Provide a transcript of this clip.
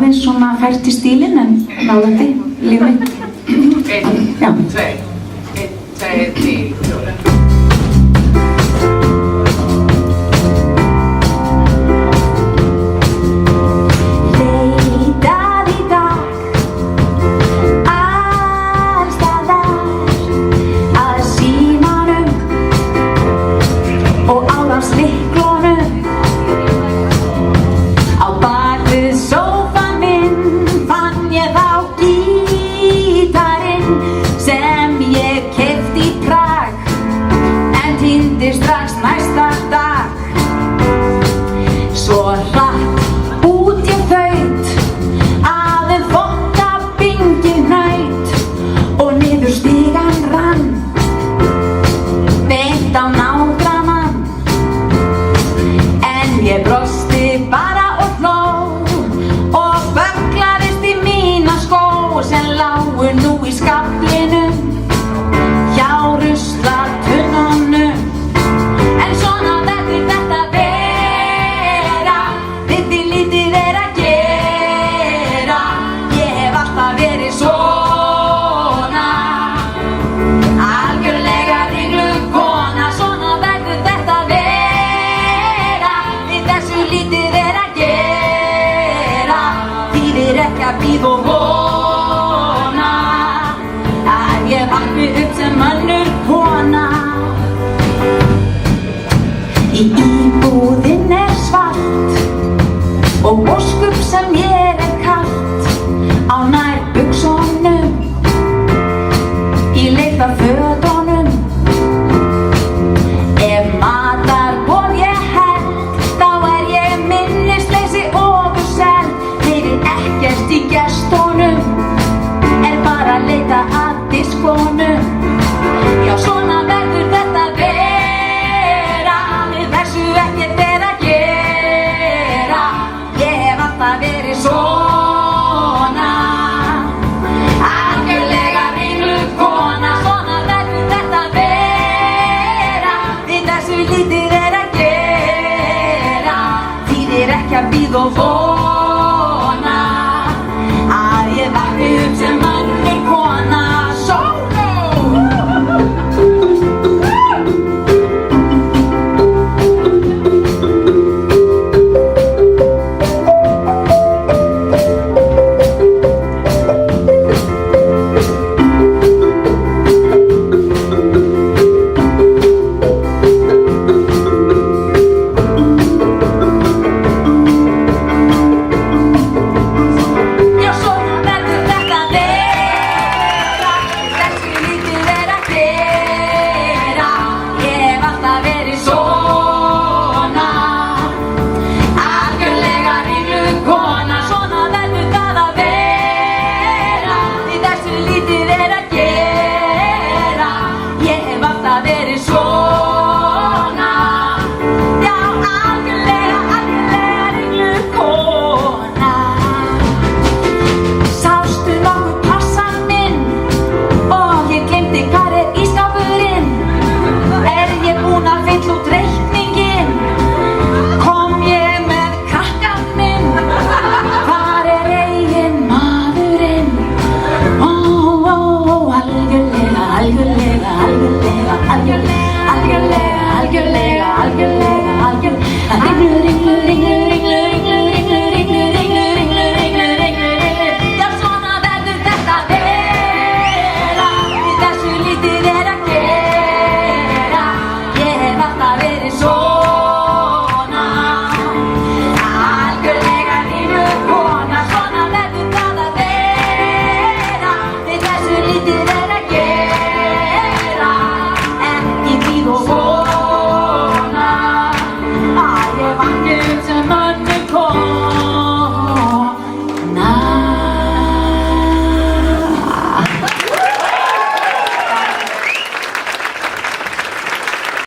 aðeins svona fært í stílinn en náðandi líf mitt. 1, 2, 3, 4. Strax næsta dag. Svo hratt út ég þaut að þvotta bingið naut og niður stigann rann beint á nágrannan. En ég brosti bara og hló og bögglaðist í mína skó sem lágu nú í skaflinum hjá ruslatunnunum. Að bíða og vona að ég vakni upp sem önnur kona. Í íbúðin svart og óskup sem mér kalt á nær buxunum í leita fötunum. Ef matarboð ég held þá ég minnisleysi ofurseld. Ekkert í gestunum bara að leita að diskonum. Já, svona verður þetta vera, við þessu ekkert að gera. Ég hef alltaf verið svona.